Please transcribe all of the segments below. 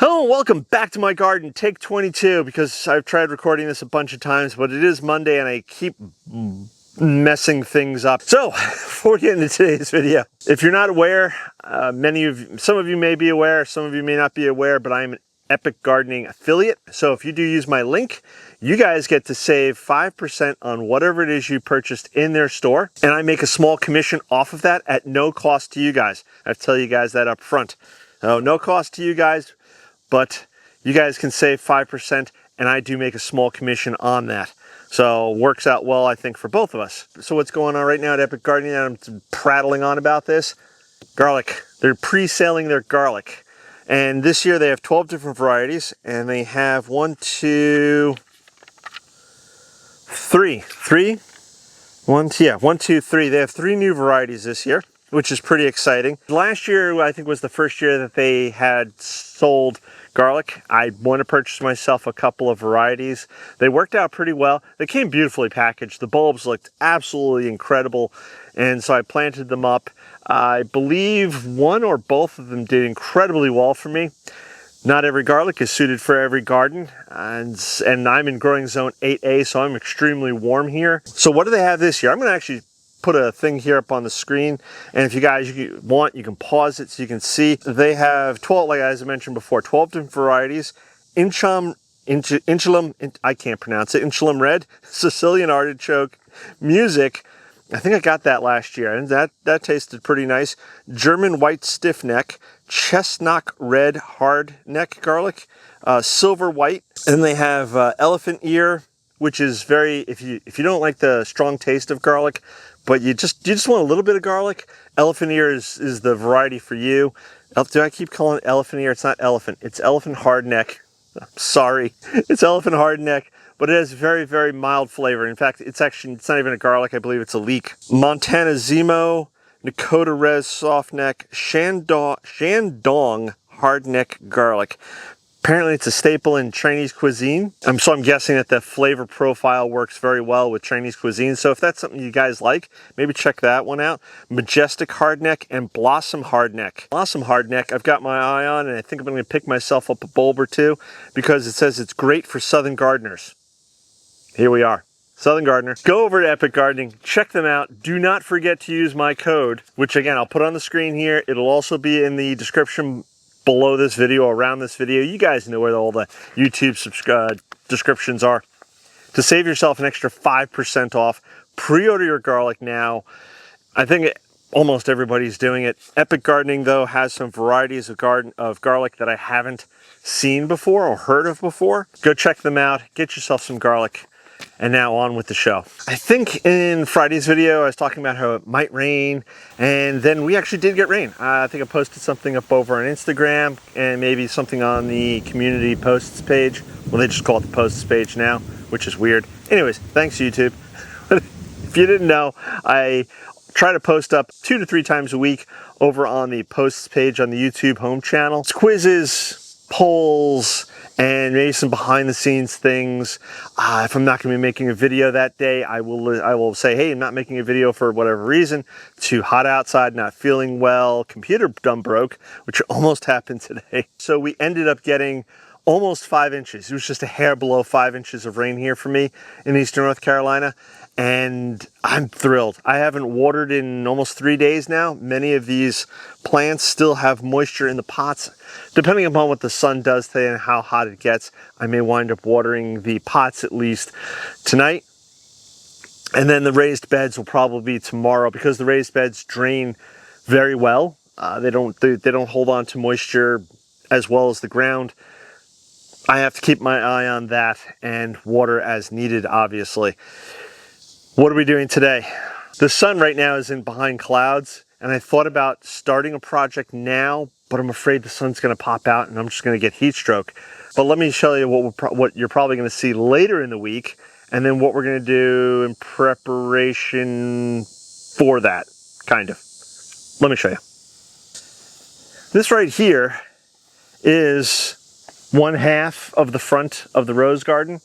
Hello and welcome back to my garden, take 22, because I've tried recording this a bunch of times, but it is Monday and I keep messing things up. So, before we get into today's video, if you're not aware, some of you may be aware, some of you may not be aware, but I'm an Epic Gardening affiliate. So if you do use my link, you guys get to save 5% on whatever it is you purchased in their store. And I make a small commission off of that at no cost to you guys. I tell you guys that up front. No cost to you guys, but you guys can save 5% and I do make a small commission on that. So works out well, I think, for both of us. So what's going on right now at Epic Gardening? I'm prattling on about this. Garlic. They're pre-selling their garlic. And this year they have 12 different varieties and they have 1, 2, 3. 1, 2, 3. They have 3 new varieties this year, which is pretty exciting. Last year, I think, was the first year that they had sold garlic. I want to purchase myself a couple of varieties. They worked out pretty well. They came beautifully packaged. The bulbs looked absolutely incredible, and so I planted them up. I believe one or both of them did incredibly well for me. Not every garlic is suited for every garden, and I'm in growing zone 8A, so I'm extremely warm here. So what do they have this year? I'm going to actually put a thing here up on the screen, and if you guys want, you can pause it so you can see. They have 12, like as I mentioned before, 12 different varieties. Inchulum, I can't pronounce it, Inchulum Red, Sicilian Artichoke, Music, I think I got that last year, and that tasted pretty nice. German White Stiffneck, Chestnut Red Hardneck Garlic, Silver White, and they have Elephant Ear, which is very, if you don't like the strong taste of garlic, but you just want a little bit of garlic, Elephant Ear is the variety for you. Do I keep calling it Elephant Ear? It's not elephant, it's Elephant Hardneck. I'm sorry, it's Elephant Hardneck, but it has very, very mild flavor. In fact, it's not even a garlic, I believe it's a leek. Montana Zemo, Nakota Res Softneck, Shandong Hardneck Garlic. Apparently it's a staple in Chinese cuisine. So I'm guessing that the flavor profile works very well with Chinese cuisine. So if that's something you guys like, maybe check that one out. Majestic Hardneck and Blossom Hardneck. Blossom Hardneck I've got my eye on, and I think I'm going to pick myself up a bulb or two because it says it's great for Southern gardeners. Here we are. Southern Gardener. Go over to Epic Gardening, check them out. Do not forget to use my code, which again, I'll put on the screen here. It'll also be in the description below this video, around this video. You guys know where all the YouTube descriptions are. To save yourself an extra 5% off, pre-order your garlic now. I think almost everybody's doing it. Epic Gardening, though, has some varieties of garlic that I haven't seen before or heard of before. Go check them out, get yourself some garlic. And now on with the show. I think in Friday's video I was talking about how it might rain, and then we actually did get rain. I think I posted something up over on Instagram and maybe something on the community posts page. Well, they just call it the posts page now, which is weird. Anyways, thanks YouTube. If you didn't know, I try to post up 2 to 3 times a week over on the posts page on the YouTube home channel. It's quizzes, polls, and maybe some behind the scenes things. If I'm not going to be making a video that day, I will say, hey, I'm not making a video for whatever reason. Too hot outside, not feeling well, computer dumb broke, which almost happened today. So we ended up getting almost 5 inches. It was just a hair below 5 inches of rain here for me in Eastern North Carolina. And I'm thrilled. I haven't watered in almost 3 days now. Many of these plants still have moisture in the pots. Depending upon what the sun does today and how hot it gets, I may wind up watering the pots at least tonight. And then the raised beds will probably be tomorrow, because the raised beds drain very well. They don't hold on to moisture as well as the ground. I have to keep my eye on that and water as needed, obviously. What are we doing today? The sun right now is in behind clouds, and I thought about starting a project now, but I'm afraid the sun's going to pop out and I'm just going to get heat stroke. But let me show you what you're probably going to see later in the week, and then what we're going to do in preparation for that, kind of. Let me show you. This right here is 1/2 of the front of the rose garden.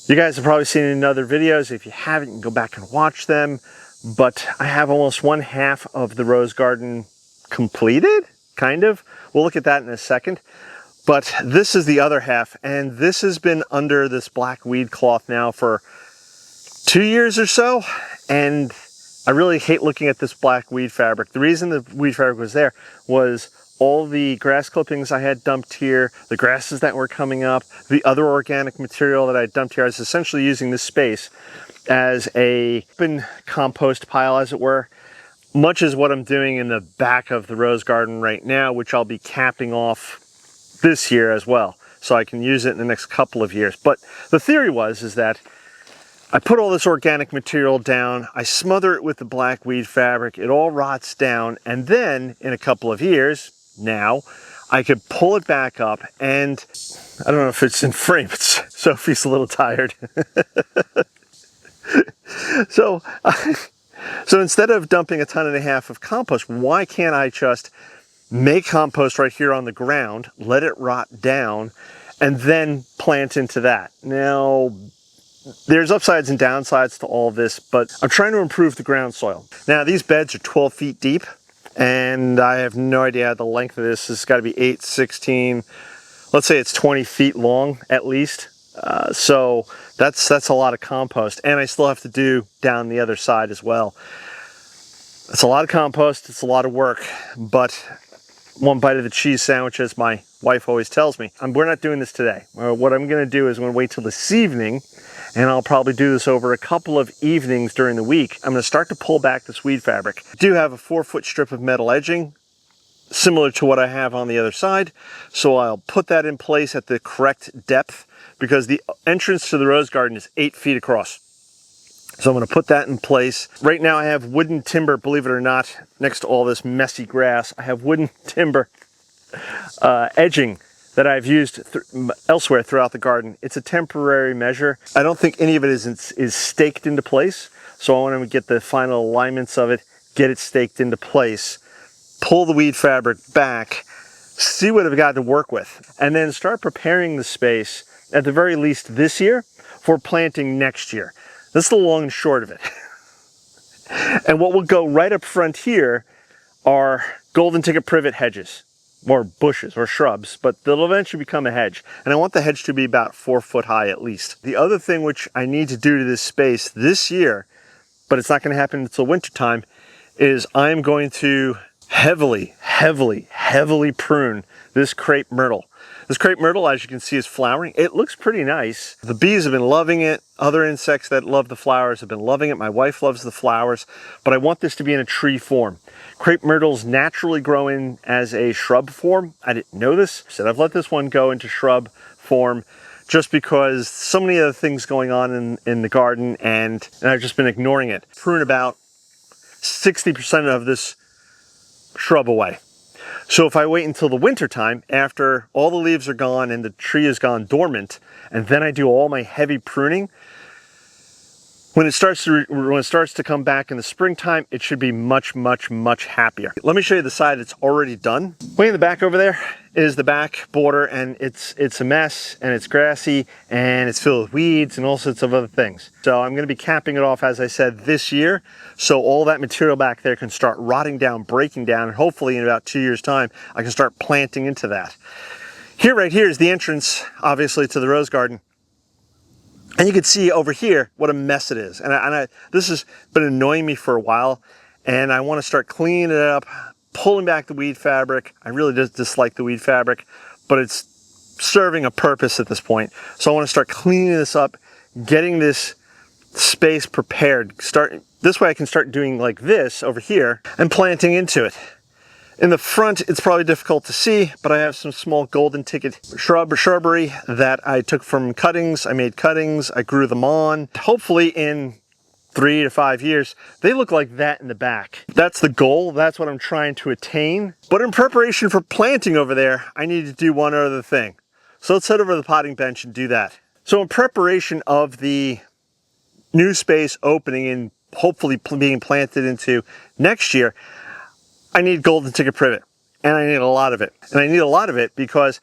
You guys have probably seen it in other videos. If you haven't, you can go back and watch them. But I have almost 1/2 of the rose garden completed, kind of. We'll look at that in a second. But this is the other half, and this has been under this black weed cloth now for 2 years or so, and I really hate looking at this black weed fabric. The reason the weed fabric was there was all the grass clippings I had dumped here, the grasses that were coming up, the other organic material that I dumped here. I was essentially using this space as a open compost pile, as it were, much as what I'm doing in the back of the rose garden right now, which I'll be capping off this year as well, so I can use it in the next couple of years. But the theory is that I put all this organic material down, I smother it with the black weed fabric, it all rots down, and then in a couple of years, now, I could pull it back up, and I don't know if it's in frame, Sophie's a little tired. So instead of dumping 1.5 tons of compost, why can't I just make compost right here on the ground, let it rot down, and then plant into that? Now, there's upsides and downsides to all this, but I'm trying to improve the ground soil. Now, these beds are 12 feet deep, and I have no idea the length of this. This has got to be 8, 16, let's say it's 20 feet long at least. So that's a lot of compost, and I still have to do down the other side as well. It's a lot of compost, it's a lot of work, but one bite of the cheese sandwich, as my wife always tells me. We're not doing this today. What I'm going to do is I'm going to wait till this evening, and I'll probably do this over a couple of evenings during the week. I'm going to start to pull back this weed fabric. I do have a 4-foot strip of metal edging, similar to what I have on the other side, so I'll put that in place at the correct depth, because the entrance to the rose garden is 8 feet across. So I'm going to put that in place. Right now I have wooden timber, believe it or not, next to all this messy grass. I have wooden timber edging that I've used elsewhere throughout the garden. It's a temporary measure. I don't think any of it is staked into place, so I want to get the final alignments of it, get it staked into place, pull the weed fabric back, see what I've got to work with, and then start preparing the space, at the very least this year, for planting next year. This is the long and short of it. And what will go right up front here are golden ticket privet hedges, or bushes, or shrubs, but they'll eventually become a hedge. And I want the hedge to be about 4 foot high at least. The other thing which I need to do to this space this year, but it's not going to happen until winter time, is I'm going to heavily prune this crepe myrtle. This crepe myrtle, as you can see, is flowering. It looks pretty nice. The bees have been loving it. Other insects that love the flowers have been loving it. My wife loves the flowers, but I want this to be in a tree form. Crepe myrtles naturally grow in as a shrub form. I didn't know this, so I've let this one go into shrub form just because so many other things going on in the garden, and I've just been ignoring it. Prune about 60% of this shrub away. So if I wait until the winter time, after all the leaves are gone and the tree has gone dormant, and then I do all my heavy pruning, when it starts to come back in the springtime, it should be much happier. Let me show you the side that's already done. Way in the back over there is the back border, and it's a mess, and it's grassy, and it's filled with weeds and all sorts of other things. So I'm going to be capping it off, as I said, this year, so all that material back there can start rotting down, breaking down, and hopefully in about 2 years' time, I can start planting into that. Right here is the entrance, obviously, to the rose garden. And you can see over here what a mess it is. And this has been annoying me for a while, and I want to start cleaning it up, pulling back the weed fabric. I really dislike the weed fabric, but it's serving a purpose at this point. So I want to start cleaning this up, getting this space prepared. This way I can start doing like this over here and planting into it. In the front, it's probably difficult to see, but I have some small golden ticket shrubbery that I took from cuttings. I made cuttings, I grew them on. Hopefully in 3 to 5 years, they look like that in the back. That's the goal, that's what I'm trying to attain. But in preparation for planting over there, I need to do one other thing. So let's head over to the potting bench and do that. So in preparation of the new space opening and hopefully being planted into next year, I need golden ticket privet, and I need a lot of it. And I need a lot of it because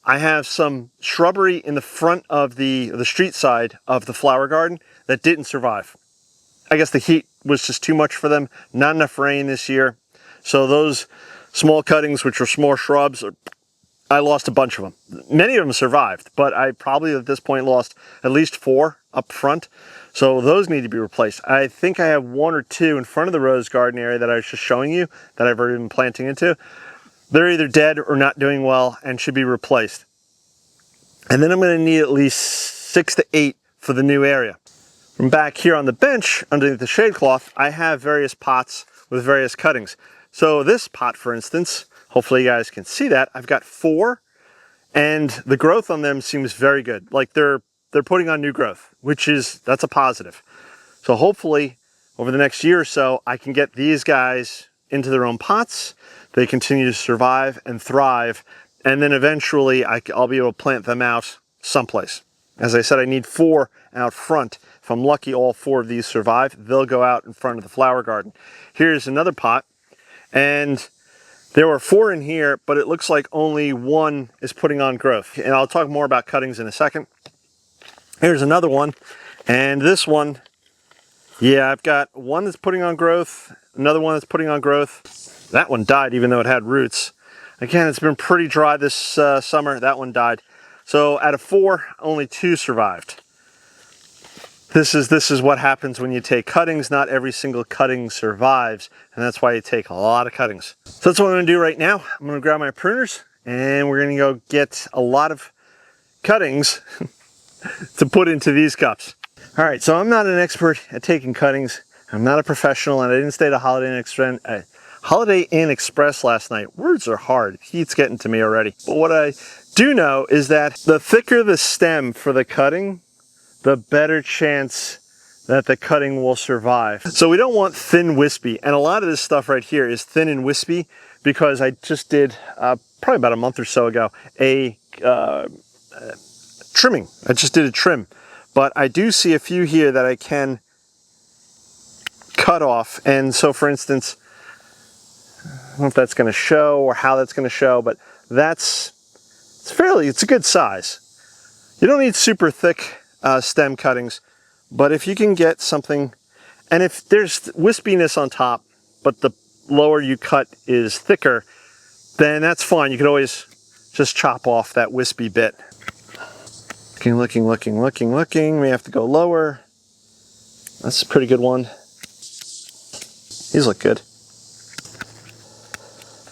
I have some shrubbery in the front of the street side of the flower garden that didn't survive. I guess the heat was just too much for them, not enough rain this year. So those small cuttings, which are small shrubs, are I lost a bunch of them. Many of them survived, but I probably at this point lost at least 4 up front. So those need to be replaced. I think I have 1 or 2 in front of the rose garden area that I was just showing you that I've already been planting into. They're either dead or not doing well and should be replaced. And then I'm going to need at least 6 to 8 for the new area. From back here on the bench underneath the shade cloth, I have various pots with various cuttings. So this pot, for instance, hopefully you guys can see that, I've got 4, and the growth on them seems very good. Like they're putting on new growth, that's a positive. So hopefully over the next year or so, I can get these guys into their own pots. They continue to survive and thrive, and then eventually I'll be able to plant them out someplace. As I said, I need 4 out front. If I'm lucky, all 4 of these survive. They'll go out in front of the flower garden. Here's another pot, and there were 4 in here, but it looks like only 1 is putting on growth. And I'll talk more about cuttings in a second. Here's another one, and this one, yeah, I've got 1 that's putting on growth, another one that's putting on growth. That one died even though it had roots. Again, it's been pretty dry this summer. That one died. So out of 4, only 2 survived. This is what happens when you take cuttings. Not every single cutting survives, and that's why you take a lot of cuttings. So that's what I'm going to do right now. I'm going to grab my pruners, and we're going to go get a lot of cuttings to put into these cups. All right, so I'm not an expert at taking cuttings. I'm not a professional, and I didn't stay at a Holiday Inn Express last night. Words are hard. Heat's getting to me already. But what I do know is that the thicker the stem for the cutting, the better chance that the cutting will survive. So we don't want thin wispy, and a lot of this stuff right here is thin and wispy because I just did, probably about a month or so ago, a trimming. I just did a trim. But I do see a few here that I can cut off, and so for instance, I don't know if that's going to show or how that's going to show, but it's a good size. You don't need super thick stem cuttings, but if you can get something, and if there's wispiness on top, but the lower you cut is thicker, then that's fine. You could always just chop off that wispy bit. Looking. We have to go lower. That's a pretty good one. These look good.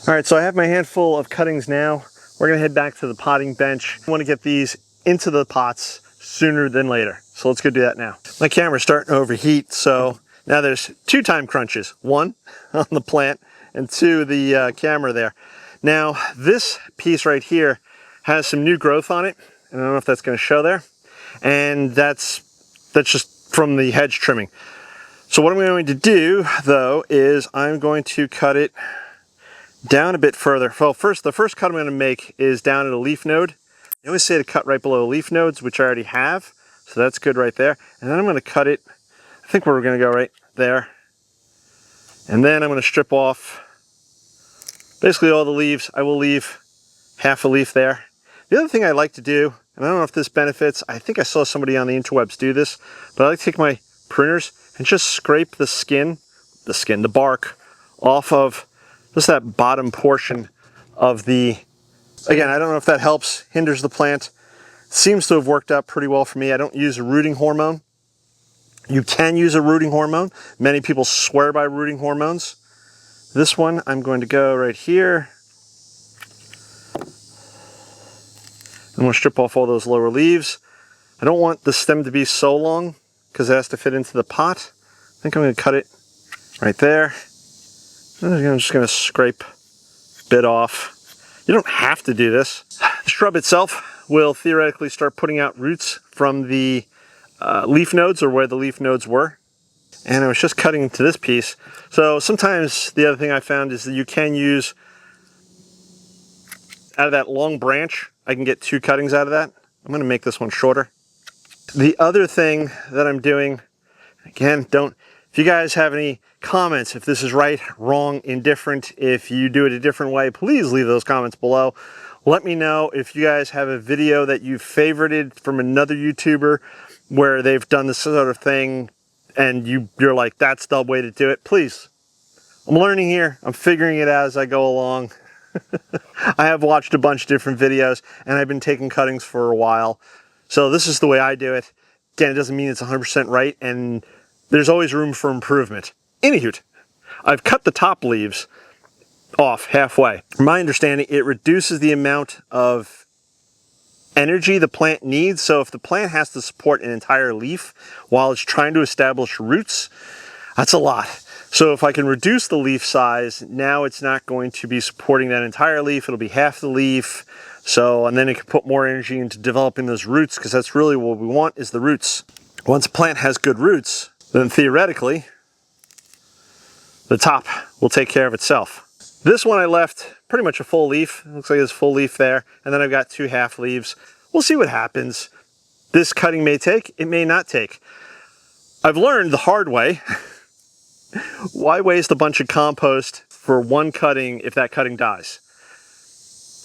All right, so I have my handful of cuttings now. We're gonna head back to the potting bench. I wanna get these into the pots sooner than later. So let's go do that now. My camera's starting to overheat, so now there's 2 time crunches. 1 on the plant, and 2 the camera there. Now this piece right here has some new growth on it, and I don't know if that's gonna show there. And that's just from the hedge trimming. So what I'm going to do though is I'm going to cut it down a bit further. Well, the first cut I'm going to make is down at a leaf node. I always say to cut right below leaf nodes, which I already have. So that's good right there. And then I'm going to cut it, I think we're going to go right there. And then I'm going to strip off basically all the leaves. I will leave half a leaf there. The other thing I like to do, and I don't know if this benefits, I think I saw somebody on the interwebs do this, but I like to take my pruners and just scrape the bark off of just that bottom portion of the, again, I don't know if that helps, hinders the plant. Seems to have worked out pretty well for me. I don't use a rooting hormone. You can use a rooting hormone. Many people swear by rooting hormones. This one, I'm going to go right here. I'm going to strip off all those lower leaves. I don't want the stem to be so long because it has to fit into the pot. I think I'm going to cut it right there. I'm just going to scrape a bit off. You don't have to do this. The shrub itself will theoretically start putting out roots from the leaf nodes, or where the leaf nodes were. And I was just cutting to this piece. So sometimes the other thing I found is that you can use, out of that long branch, I can get 2 cuttings out of that. I'm going to make this one shorter. The other thing that I'm doing, again, if you guys have any comments, if this is right, wrong, indifferent, if you do it a different way, please leave those comments below. Let me know if you guys have a video that you've favorited from another YouTuber where they've done this sort of thing and you're like, that's the way to do it. Please, I'm learning here. I'm figuring it out as I go along. I have watched a bunch of different videos and I've been taking cuttings for a while. So this is the way I do it. Again, it doesn't mean it's 100% right, and there's always room for improvement. Anywho, I've cut the top leaves off halfway. From my understanding, it reduces the amount of energy the plant needs. So if the plant has to support an entire leaf while it's trying to establish roots, that's a lot. So if I can reduce the leaf size, now it's not going to be supporting that entire leaf, it'll be half the leaf. So, and then it can put more energy into developing those roots, because that's really what we want, is the roots. Once a plant has good roots, then theoretically, the top will take care of itself. This one I left pretty much a full leaf. It looks like there's a full leaf there. And then I've got 2 half leaves. We'll see what happens. This cutting may take, it may not take. I've learned the hard way. Why waste a bunch of compost for one cutting if that cutting dies?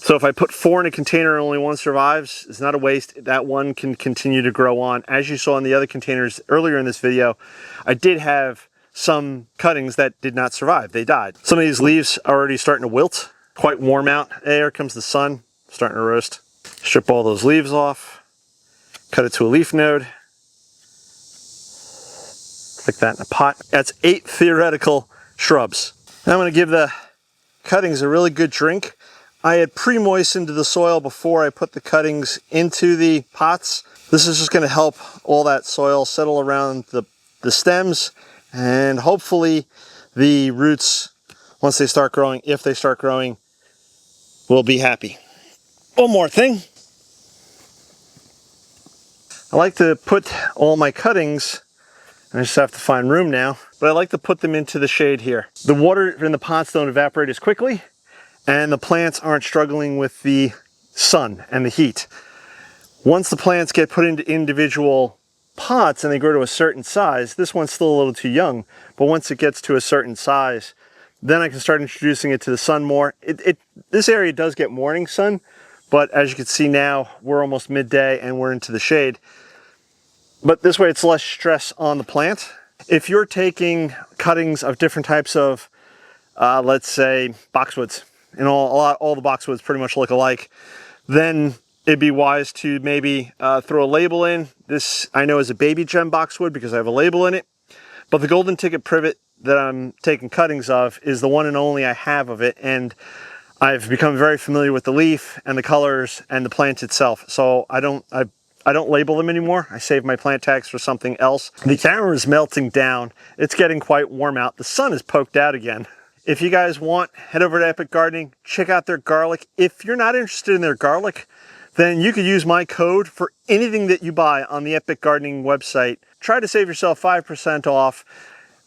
So if I put 4 in a container and only 1 survives, it's not a waste. That one can continue to grow on. As you saw in the other containers earlier in this video, I did have some cuttings that did not survive. They died. Some of these leaves are already starting to wilt. Quite warm out. There comes the sun, starting to roast. Strip all those leaves off. Cut it to a leaf node. Stick that in a pot. That's 8 theoretical shrubs. Now I'm going to give the cuttings a really good drink. I had pre-moistened the soil before I put the cuttings into the pots. This is just going to help all that soil settle around the stems, and hopefully the roots, once they start growing, if they start growing, will be happy. One more thing. I like to put all my cuttings, I just have to find room now, but I like to put them into the shade here. The water in the pots don't evaporate as quickly, and the plants aren't struggling with the sun and the heat. Once the plants get put into individual pots and they grow to a certain size, this one's still a little too young, but once it gets to a certain size, then I can start introducing it to the sun more. This area does get morning sun, but as you can see now, we're almost midday and we're into the shade. But this way it's less stress on the plant. If you're taking cuttings of different types of, let's say, boxwoods, and all the boxwoods pretty much look alike, then it'd be wise to maybe throw a label in. This I know is a baby gem boxwood because I have a label in it, but the golden ticket privet that I'm taking cuttings of is the one and only I have of it, and I've become very familiar with the leaf and the colors and the plant itself. So I don't label them anymore. I save my plant tags for something else. The camera is melting down. It's getting quite warm out. The sun is poked out again. If you guys want, head over to Epic Gardening, check out their garlic. If you're not interested in their garlic, then you could use my code for anything that you buy on the Epic Gardening website. Try to save yourself 5% off.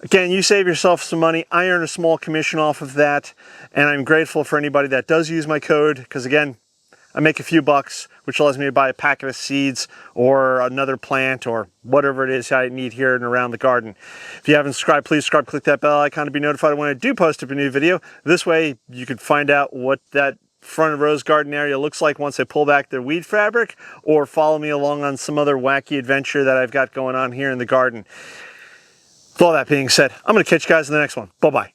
Again, you save yourself some money. I earn a small commission off of that, and I'm grateful for anybody that does use my code, because again, I make a few bucks, which allows me to buy a packet of seeds or another plant or whatever it is I need here and around the garden. If you haven't subscribed, please subscribe, click that bell icon to be notified when I do post up a new video. This way you can find out what that front of rose garden area looks like once I pull back their weed fabric, or follow me along on some other wacky adventure that I've got going on here in the garden. With all that being said, I'm going to catch you guys in the next one. Bye-bye.